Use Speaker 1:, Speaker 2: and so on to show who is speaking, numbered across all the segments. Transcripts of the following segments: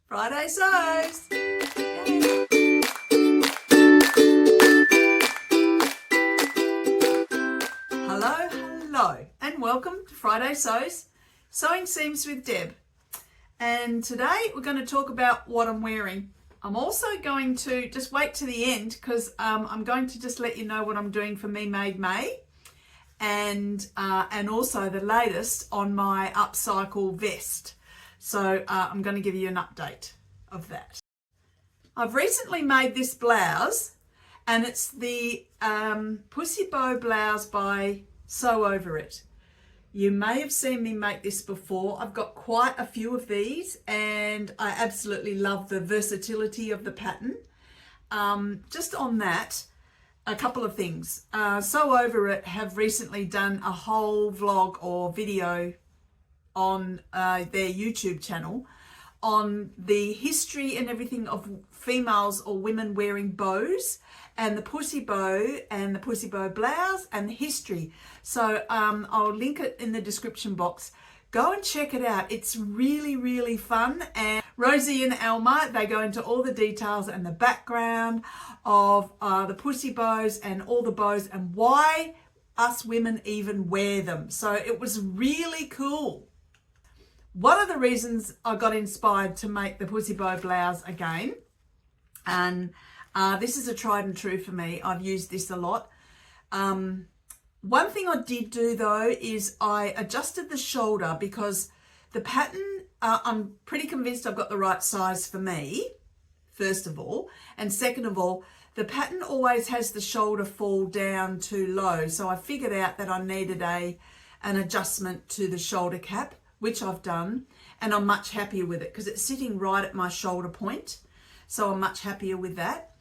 Speaker 1: Friday Sews. Hello, and welcome to Friday Sews, Sewing Seams with Deb. And today we're going to talk about what I'm wearing. I'm also going to just wait to the end because I'm going to just let you know what I'm doing for Me Made May, and also the latest on my upcycle vest. So I'm going to give you an update of that. I've recently made this blouse, and it's the Pussy Bow blouse by Sew Over It. You may have seen me make this before. I've got quite a few of these and I absolutely love the versatility of the pattern. Just on that, a couple of things. Sew Over It have recently done a whole vlog or video on their YouTube channel on the history and everything of females or women wearing bows, and the pussy bow and the pussy bow blouse and the history. So I'll link it in the description box. Go and check it out. It's really, really fun. And Rosie and Alma, they go into all the details and the background of the pussy bows and all the bows and why us women even wear them. So it was really cool. One of the reasons I got inspired to make the pussy bow blouse again, and this is a tried and true for me. I've used this a lot. One thing I did do though is I adjusted the shoulder because the pattern, I'm pretty convinced I've got the right size for me, first of all. And second of all, the pattern always has the shoulder fall down too low. So I figured out that I needed an adjustment to the shoulder cap, which I've done, and I'm much happier with it because it's sitting right at my shoulder point. So I'm much happier with that.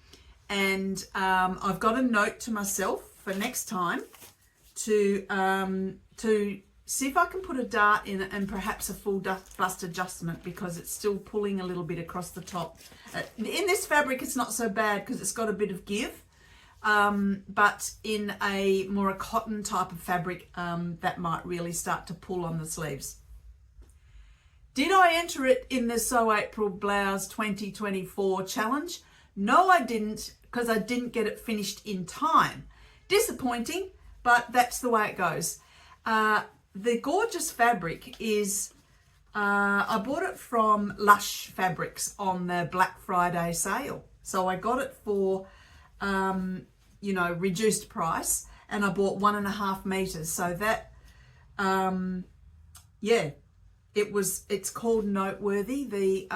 Speaker 1: And I've got a note to myself for next time to see if I can put a dart in it and perhaps a full bust adjustment, because it's still pulling a little bit across the top. In this fabric, it's not so bad because it's got a bit of give. But in a more cotton type of fabric, that might really start to pull on the sleeves. Did I enter it in the Sew April Blouse 2024 challenge? No, I didn't, because I didn't get it finished in time. Disappointing, but that's the way it goes. The gorgeous fabric is, I bought it from Lush Fabrics on the Black Friday sale. So I got it for, reduced price, and I bought 1.5 meters. So that, it's called Noteworthy, the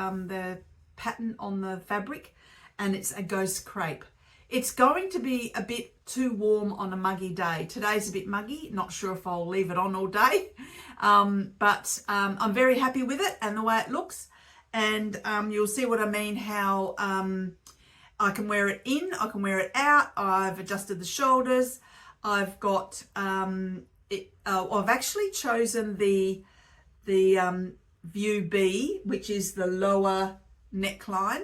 Speaker 1: pattern on the fabric, and it's a ghost crepe. It's going to be a bit too warm on a muggy day. Today's a bit muggy, not sure if I'll leave it on all day, but I'm very happy with it and the way it looks, and you'll see what I mean, how I can wear it in, I can wear it out. I've adjusted the shoulders. I've got, I've actually chosen the View B, which is the lower neckline.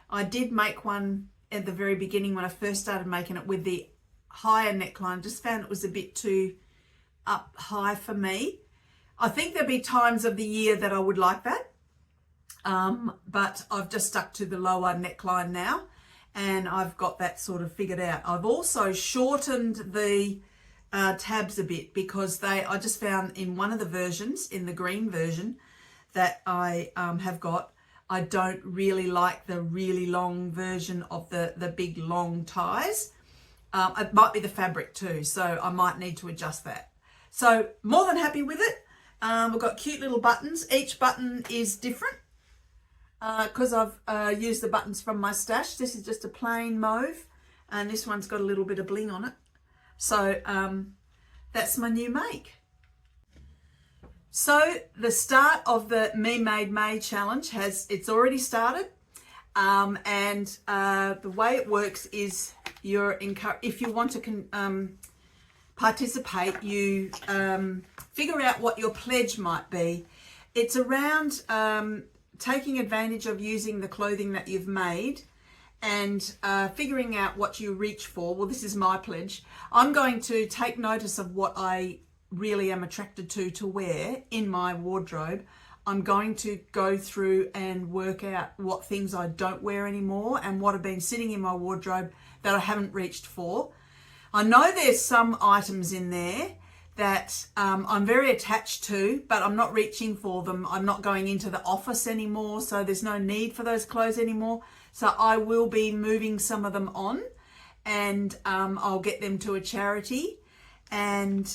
Speaker 1: I did make one at the very beginning when I first started making it with the higher neckline. Just found it was a bit too up high for me. I think there'll be times of the year that I would like that, but I've just stuck to the lower neckline now, and I've got that sort of figured out. I've also shortened the tabs a bit because I just found in one of the versions, in the green version that I have got, I don't really like the really long version of the big long ties. It might be the fabric too, so I might need to adjust that. So more than happy with it. We've got cute little buttons. Each button is different because I've used the buttons from my stash. This is just a plain mauve, and this one's got a little bit of bling on it. So that's my new make. So the start of the Me Made May challenge it's already started, and the way it works is if you want to participate, you figure out what your pledge might be. It's around taking advantage of using the clothing that you've made and figuring out what you reach for. Well, this is my pledge. I'm going to take notice of what I really am attracted to wear in my wardrobe. I'm going to go through and work out what things I don't wear anymore and what have been sitting in my wardrobe that I haven't reached for. I know there's some items in there that I'm very attached to, but I'm not reaching for them. I'm not going into the office anymore, so there's no need for those clothes anymore. So I will be moving some of them on, and I'll get them to a charity. And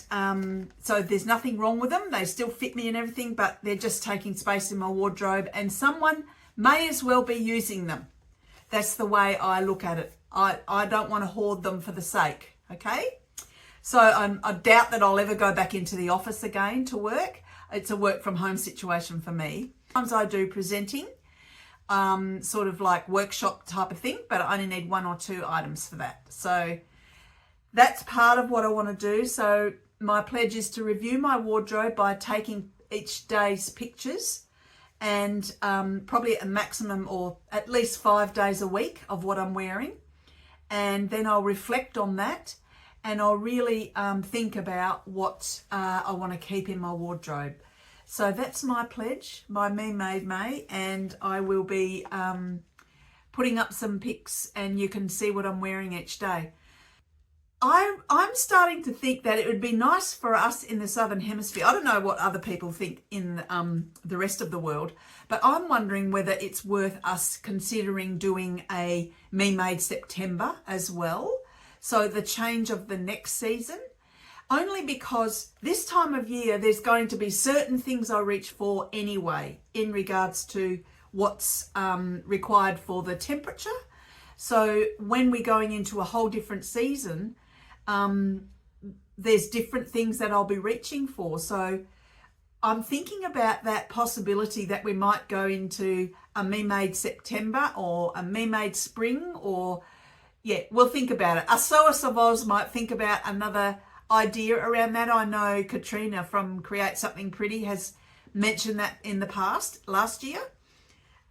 Speaker 1: so there's nothing wrong with them. They still fit me and everything, but they're just taking space in my wardrobe, and someone may as well be using them. That's the way I look at it. I don't want to hoard them for the sake, okay? So I doubt that I'll ever go back into the office again to work. It's a work from home situation for me. Sometimes I do presenting, sort of like workshop type of thing, but I only need 1 or 2 items for that. So that's part of what I want to do. So my pledge is to review my wardrobe by taking each day's pictures, and probably a maximum or at least 5 days a week of what I'm wearing. And then I'll reflect on that, and I'll really think about what I want to keep in my wardrobe. So that's my pledge, by Me Made May, and I will be putting up some pics, and you can see what I'm wearing each day. I'm starting to think that it would be nice for us in the Southern Hemisphere. I don't know what other people think in the rest of the world, but I'm wondering whether it's worth us considering doing a Me Made September as well. So the change of the next season, only because this time of year, there's going to be certain things I reach for anyway in regards to what's required for the temperature. So when we're going into a whole different season, there's different things that I'll be reaching for. So I'm thinking about that possibility that we might go into a Me Made September or a Me Made Spring, or yeah, we'll think about it. A Sew Us of Oz might think about another idea around that. I know Katrina from Create Something Pretty has mentioned that in the past, last year.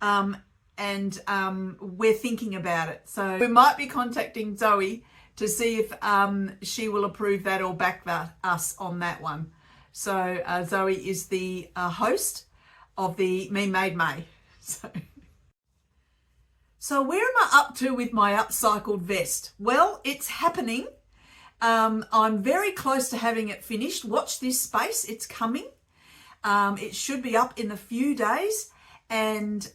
Speaker 1: And we're thinking about it. So we might be contacting Zoe to see if she will approve that or back us on that one. So Zoe is the host of the Me Made May. So where am I up to with my upcycled vest? Well, it's happening. I'm very close to having it finished. Watch this space, it's coming. It should be up in a few days. And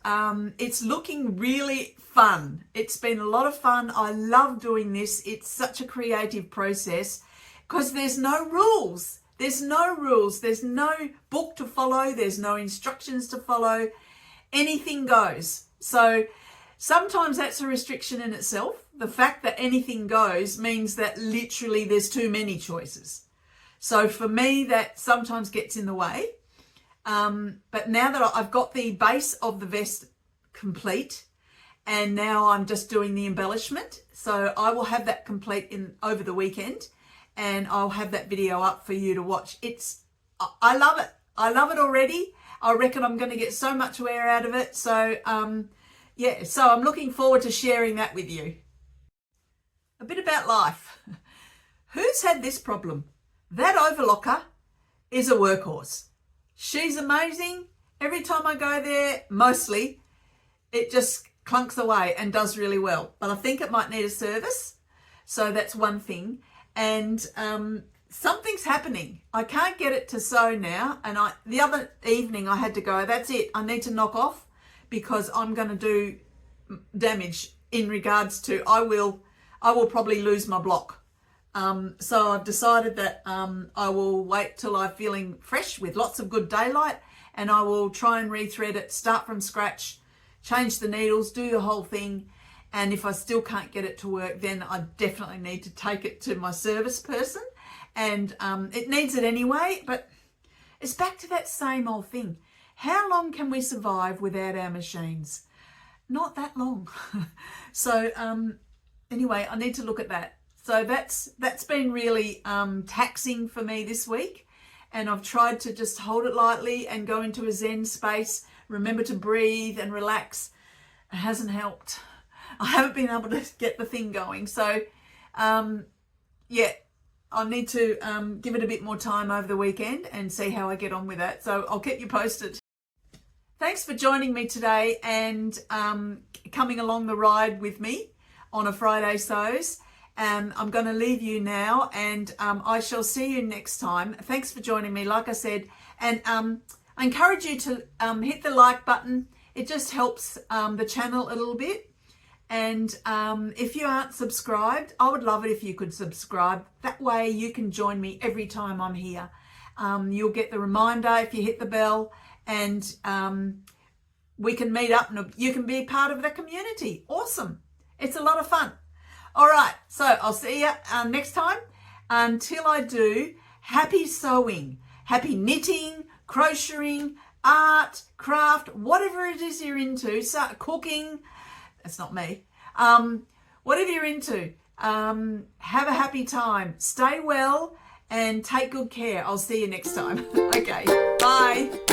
Speaker 1: it's looking really fun. It's been a lot of fun. I love doing this. It's such a creative process because there's no rules. There's no rules. There's no book to follow. There's no instructions to follow. Anything goes. So sometimes that's a restriction in itself. The fact that anything goes means that literally there's too many choices. So for me, that sometimes gets in the way. But now that I've got the base of the vest complete, and now I'm just doing the embellishment. So I will have that complete over the weekend, and I'll have that video up for you to watch. I love it. I love it already. I reckon I'm going to get so much wear out of it. So, yeah, so I'm looking forward to sharing that with you. A bit about life. Who's had this problem? That overlocker is a workhorse. She's amazing. Every time I go there, mostly, it just clunks away and does really well. But I think it might need a service. So that's one thing. And something's happening. I can't get it to sew now. And the other evening I had to go, that's it. I need to knock off because I'm going to do damage in regards to, I will probably lose my block. So I've decided that I will wait till I'm feeling fresh with lots of good daylight, and I will try and rethread it, start from scratch, change the needles, do the whole thing. And if I still can't get it to work, then I definitely need to take it to my service person. And it needs it anyway, but it's back to that same old thing. How long can we survive without our machines? Not that long. So anyway, I need to look at that. So that's been really taxing for me this week, and I've tried to just hold it lightly and go into a Zen space, remember to breathe and relax. It hasn't helped. I haven't been able to get the thing going. So yeah, I need to give it a bit more time over the weekend and see how I get on with that. So I'll keep you posted. Thanks for joining me today and coming along the ride with me on a Friday Sews. I'm going to leave you now, and I shall see you next time. Thanks for joining me, like I said, and I encourage you to hit the like button. It just helps the channel a little bit. And if you aren't subscribed, I would love it if you could subscribe. That way you can join me every time I'm here. You'll get the reminder if you hit the bell, and we can meet up and you can be part of the community. Awesome. It's a lot of fun. All right, so I'll see you next time. Until I do, happy sewing, happy knitting, crocheting, art, craft, whatever it is you're into, cooking. That's not me. Whatever you're into, have a happy time. Stay well and take good care. I'll see you next time. Okay, bye.